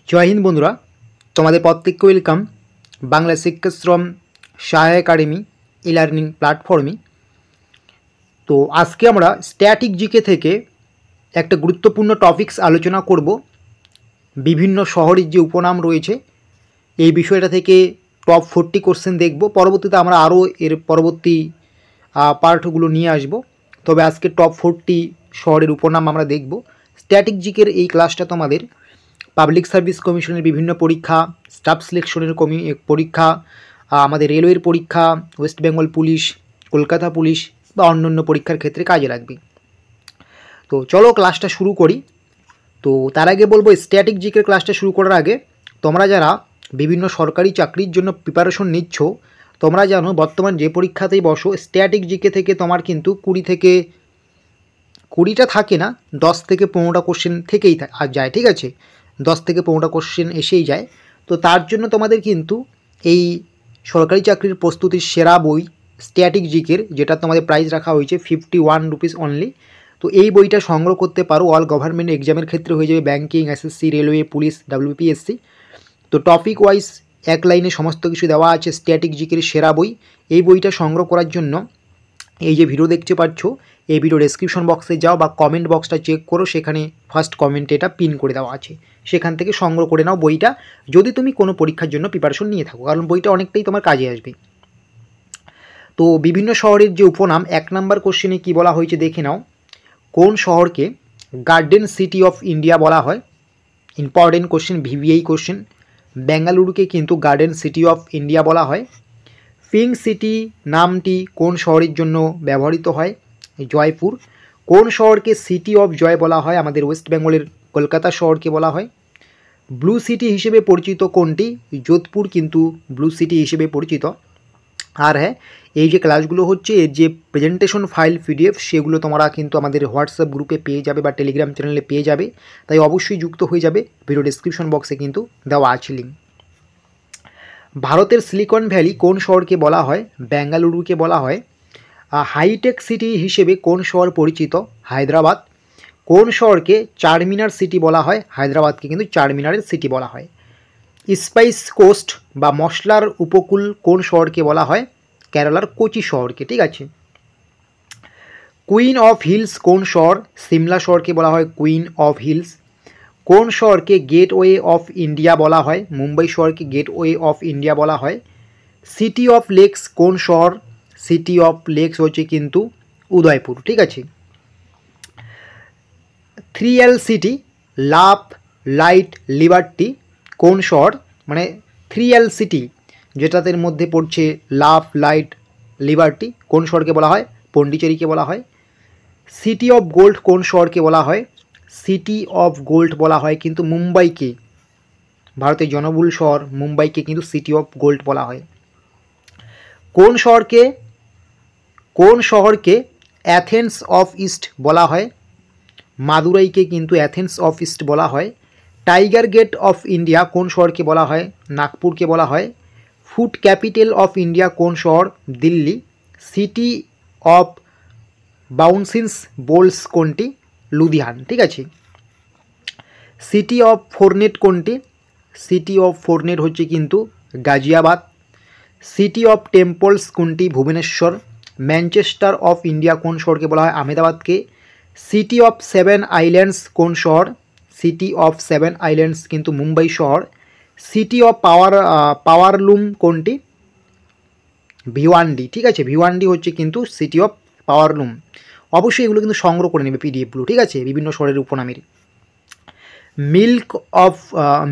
জয় হিন্দ বন্ধুরা, তোমাদের প্রত্যেককে ওয়েলকাম বাংলা শিক্ষাশ্রম সহায় একাডেমি ই লার্নিং প্ল্যাটফর্মে। তো আজকে আমরা স্ট্যাটিক জিকে থেকে একটা গুরুত্বপূর্ণ টপিকস আলোচনা করব। বিভিন্ন শহরের যে উপনাম রয়েছে এই বিষয়টা থেকে টপ 40 কোশ্চেন দেখব। পরবর্তীতে আমরা আরও এর পরবর্তী পার্টগুলো নিয়ে আসব। তবে আজকে টপ 40 শহরের উপনাম আমরা দেখব। স্ট্যাটিক জিকের এই ক্লাসটা তোমাদের পাবলিক সার্ভিস কমিশনের বিভিন্ন পরীক্ষা, স্টাফ সিলেকশনের পরীক্ষা, আমাদের রেলওয়ের পরীক্ষা, West Bengal police, Kolkata police বা অন্যান্য পরীক্ষার ক্ষেত্রে কাজে লাগবে। তো চলো ক্লাসটা শুরু করি। তো তার আগে বলবো, স্ট্যাটিক জিকের ক্লাসটা শুরু করার আগে তোমরা যারা বিভিন্ন সরকারি চাকরির জন্য প্রিপারেশন নিচ্ছ, তোমরা জানো বর্তমান যে পরীক্ষাতেই বসো স্ট্যাটিক জিকে থেকে তোমার কিন্তু 20টা থাকে না, 10 থেকে 15টা কোশ্চেন থেকেই যায়। ঠিক আছে, 10 থেকে 15টা কোশ্চেন এসেই যায়। তো তার জন্য তোমাদের কিন্তু এই সরকারি চাকরির প্রস্তুতির সেরা বই স্ট্যাটিক জিকের, যেটা তোমাদের প্রাইস রাখা হয়েছে 51 রুপিস অনলি। তো এই বইটা সংগ্রহ করতে পারো। অল গভর্নমেন্ট এক্সামের ক্ষেত্রে হয়ে যাবে, banking, SSC, railway, police, WPSC। তো টপিক ওয়াইজ এক লাইনে সমস্ত কিছু দেওয়া আছে। স্ট্যাটিক জিকের সেরা বই। এই বইটা সংগ্রহ করার জন্য এই যে ভিডিও দেখতে পাচ্ছ, এই ভিডিও ডেসক্রিপশন বক্সে যাও বা কমেন্ট বক্সটা চেক করো, সেখানে ফার্স্ট কমেন্টে এটা পিন করে দেওয়া আছে। সেখান থেকে সংগ্রহ করে নাও বইটা, যদি তুমি কোনো পরীক্ষার জন্য প্রিপারেশন নিয়ে থাকো, কারণ বইটা অনেকটাই তোমার কাজে আসবে। তো বিভিন্ন শহরের যে উপনাম, 1 নম্বর কোশ্চেনে কী বলা হয়েছে দেখে নাও। কোন শহরকে গার্ডেন সিটি অফ ইন্ডিয়া বলা হয়? Important question, VVI question. বেঙ্গালুরুকে কিন্তু গার্ডেন সিটি অফ ইন্ডিয়া বলা হয়। পিঙ্ক সিটি নামটি কোন শহরের জন্য ব্যবহৃত হয়? জয়পুর। কোন শহরকে সিটি অফ জয় বলা হয়? আমাদের ওয়েস্ট বেঙ্গলের কলকাতা শহরকে বলা হয়। ব্লু সিটি হিসেবে পরিচিত কোনটি? যোধপুর কিন্তু ব্লু সিটি হিসেবে পরিচিত। আর হ্যাঁ, এই যে ক্লাসগুলো হচ্ছে, এর যে প্রেজেন্টেশন ফাইল PDF, সেগুলো তোমরা কিন্তু আমাদের হোয়াটসঅ্যাপ গ্রুপে পেয়ে যাবে বা টেলিগ্রাম চ্যানেলে পেয়ে যাবে। তাই অবশ্যই যুক্ত হয়ে যাবে, ভিডিও ডেসক্রিপশন বক্সে কিন্তু দেওয়া আছে লিঙ্ক। ভারতের সিলিকন ভ্যালি কোন শহরকে বলা হয়? বেঙ্গালুরুকে বলা হয়। হাইটেক সিটি হিসেবে কোন শহর পরিচিত? হায়দ্রাবাদ। কোন শহরকে চারমিনার সিটি বলা হয়? হায়দ্রাবাদকে কিন্তু চারমিনারের সিটি বলা হয়। স্পাইস কোস্ট বা মশলার উপকূল কোন শহরকে বলা হয়? কেরালার কোচি শহরকে। ঠিক আছে। কুইন অফ হিলস কোন শহর? সিমলা শহরকে বলা হয় কুইন অফ হিলস। কোন শহরকে গেটওয়ে অফ ইন্ডিয়া বলা হয়? মুম্বাই শহরকে গেটওয়ে অফ ইন্ডিয়া বলা হয়। সিটি অফ লেকস কোন শহর? সিটি অফ লেকস হচ্ছে কিন্তু উদয়পুর। ঠিক আছে। 3L সিটি, লাভ, লাইট, লিবার্টি কোন শহর? মানে 3L সিটি যেটাদের মধ্যে পড়ছে লাভ, লাইট, লিবার্টি, কোন শহরকে বলা হয়? পন্ডিচেরিকে বলা হয়। সিটি অফ গোল্ড কোন শহরকে বলা হয়? সিটি অফ গোল্ড বলা হয় কিন্তু মুম্বাইকে, ভারতের জনবহুল শহর মুম্বাইকে কিন্তু সিটি অফ গোল্ড বলা হয়। কোন শহরকে অ্যাথেন্স অফ ইস্ট বলা হয়? মাদুরাইকে কিন্তু অ্যাথেন্স অফ ইস্ট বলা হয়। টাইগার গেট অফ ইন্ডিয়া কোন শহরকে বলা হয়? নাগপুরকে বলা হয়। ফুড ক্যাপিটাল অফ ইন্ডিয়া কোন শহর? দিল্লি। সিটি অফ বাউন্সিন্স বোলস কোনটি? লুধিয়ান। ঠিক আছে। সিটি অফ ফোরনেট কোনটি? সিটি অফ ফোরনেট হচ্ছে কিন্তু গাজিয়াবাদ। সিটি অফ টেম্পলস কোনটি? ভুবনেশ্বর। ম্যানচেস্টার অফ ইন্ডিয়া কোন শহরকে বলা হয়? আহমেদাবাদকে। সিটি অফ 7 আইল্যান্ডস কোন শহর? সিটি অফ 7 আইল্যান্ডস কিন্তু মুম্বাই শহর। সিটি অফ পাওয়ারলুম কোনটি? ভিওয়ান্ডি। ঠিক আছে, ভিওয়ান্ডি হচ্ছে কিন্তু সিটি অফ পাওয়ারলুম। অবশ্যই এগুলো কিন্তু সংগ্রহ করে নেবে PDFগুলো। ঠিক আছে, বিভিন্ন শহরের উপনামের।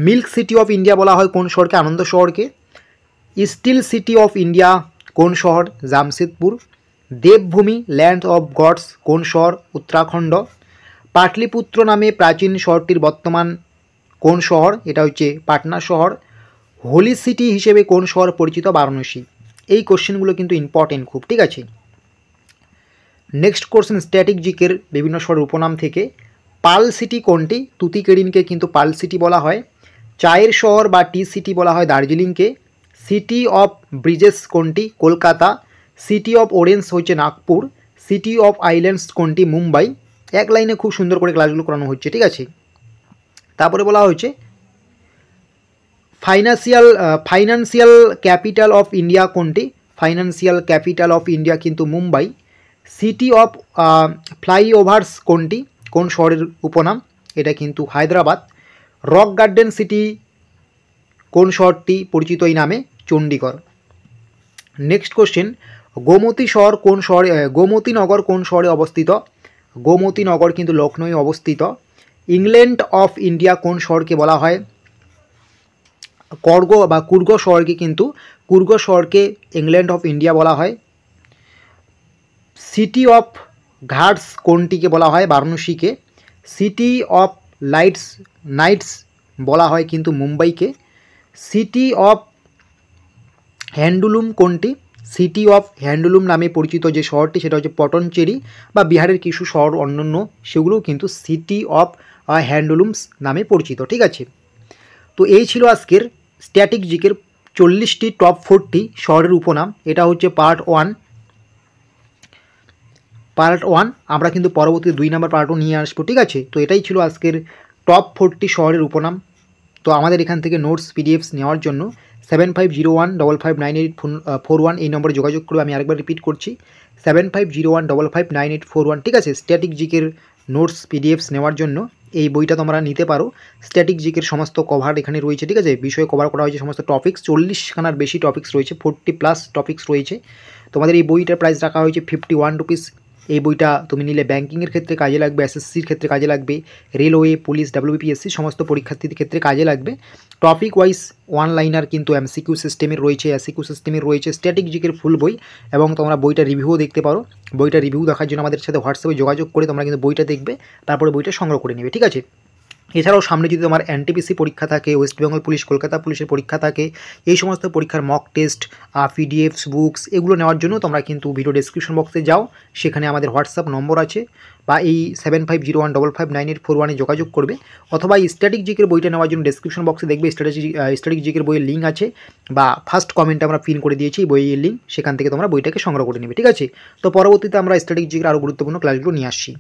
মিল্ক সিটি অফ ইন্ডিয়া বলা হয় কোন শহরকে? আনন্দ শহরকে। স্টিল সিটি অফ ইন্ডিয়া কোন শহর? জামশেদপুর। দেবভূমি, ল্যান্ড অফ গডস কোন শহর? উত্তরাখণ্ড। পাটলিপুত্র নামে প্রাচীন শহরটির বর্তমান কোন শহর? এটা হচ্ছে পাটনা শহর। হোলি সিটি হিসেবে কোন শহর পরিচিত? বারাণসী। এই কোশ্চেনগুলো কিন্তু ইম্পর্টেন্ট খুব। ঠিক আছে। নেক্সট কোশ্চেন স্ট্যাটিক জিকের বিভিন্ন শহরের উপনাম থেকে, পার্ল সিটি কোনটি? তুতিকেরিনকে কিন্তু পার্ল সিটি বলা হয়। চায়ের শহর বা টি সিটি বলা হয় দার্জিলিংকে। সিটি অফ ব্রিজেস কোনটি? কলকাতা। সিটি অফ অরেঞ্জ হচ্ছে নাগপুর। সিটি অফ আইল্যান্ডস কোনটি? মুম্বাই। এক লাইনে খুব সুন্দর করে ক্লাসগুলো করানো হচ্ছে। ঠিক আছে। তারপরে বলা হয়েছে ফাইন্যান্সিয়াল ক্যাপিটাল অফ ইন্ডিয়া কোনটি? ফাইন্যান্সিয়াল ক্যাপিটাল অফ ইন্ডিয়া কিন্তু মুম্বাই। সিটি অফ ফ্লাইওভার্স কোনটি? কোন শহরের উপনাম? এটা কিন্তু হায়দ্রাবাদ। রক গার্ডেন সিটি কোন শহরটি পরিচিত এই নামে? চণ্ডীগড়। নেক্সট কোশ্চেন, গোমতী নগর কোন শহরে অবস্থিত? গোমতী নগর কিন্তু লখনৌয়ে অবস্থিত। ইংল্যান্ড অফ ইন্ডিয়া কোন শহরকে বলা হয়? কুর্গ শহরকে ইংল্যান্ড অফ ইন্ডিয়া বলা হয়। সিটি অফ ঘাটস কোনটিকে বলা হয়? বারাণসীকে। সিটি অফ নাইটস বলা হয় কিন্তু মুম্বাইকে। সিটি অফ হ্যান্ডলুম কোনটি? সিটি অফ হ্যান্ডলুম নামে পরিচিত যে শহরটি সেটা হচ্ছে পটনচেরি, বা বিহারের কিছু শহর অন্যান্য সেগুলোও কিন্তু সিটি অফ হ্যান্ডলুমস নামে পরিচিত। ঠিক আছে, তো এই ছিল আজকের স্ট্যাটিক জিকের 40টি টপ 40 শহরের উপনাম। এটা হচ্ছে পার্ট ওয়ান। আমরা কিন্তু পরবর্তী 2 নম্বর পার্টও নিয়ে আসবো। ঠিক আছে, তো এটাই ছিল আজকের টপ 40 শহরের উপনাম। তো আমাদের এখান থেকে নোটস পিডিএফস নেওয়ার জন্য 7501559841 এই নম্বরে যোগাযোগ করবে। আমি আরেকবার রিপিট করছি, 7501559841। ঠিক আছে, স্ট্যাটিক জিকের নোটস পিডিএফস নেওয়ার জন্য এই বইটা তোমরা নিতে পারো। স্ট্যাটিক জিকের সমস্ত কভার এখানে রয়েছে। ঠিক আছে, বিষয়ে কভার করা হয়েছে সমস্ত টপিক্স, 40খানার বেশি টপিক্স রয়েছে, 40+ টপিক্স রয়েছে। তোমাদের এই বইটার প্রাইস রাখা হয়েছে 51 রুপিস। এই বইটা তুমি নিলে ব্যাঙ্কিংয়ের ক্ষেত্রে কাজে লাগবে, এসএসসির ক্ষেত্রে কাজে লাগবে, রেলওয়ে, পুলিশ, ডাব্লিউবিপিএসসি সমস্ত পরীক্ষার্থীদের ক্ষেত্রে কাজে লাগবে। টপিক ওয়াইজ ওয়ান লাইনার কিন্তু এমসিকিউ সিস্টেমের রয়েছে, স্ট্যাটিক জিকের ফুল বই, এবং তোমরা বইটা রিভিউও দেখতে পারো। বইটা রিভিউ দেখার জন্য আমাদের সাথে হোয়াটসঅ্যাপে যোগাযোগ করে তোমরা কিন্তু বইটা দেখবে, তারপরে বইটা সংগ্রহ করে নেবে। ঠিক আছে, এছাড়াও সামনে যদি তোমার এনটিপিসি পরীক্ষা থাকে, ওয়েস্ট বেঙ্গল পুলিশ, কলকাতা পুলিশের পরীক্ষা থাকে, এই সমস্ত পরীক্ষার মক টেস্ট, পিডিএফস, বুকস এগুলো নেওয়ার জন্য তোমরা কিন্তু ভিডিও ডেসক্রিপশন বক্সে যাও, সেখানে আমাদের হোয়াটসঅ্যাপ নম্বর আছে, বা এই 7501559841 যোগাযোগ করবে, অথবা এই স্ট্যাটিক জিকের বইটা নেওয়ার জন্য ডেসক্রিপশন বক্সে দেখবে স্ট্যাটিক জিকের বইয়ের লিঙ্ক আছে, বা ফার্স্ট কমেন্টে আমরা পিন করে দিয়েছি বইয়ের লিঙ্ক, সেখান থেকে তোমরা বইটাকে সংগ্রহ করে নেবে। ঠিক আছে, তো পরবর্তীতে আমরা স্ট্যাটিক জিকের আরও গুরুত্বপূর্ণ ক্লাসগুলো নিয়ে আসছি।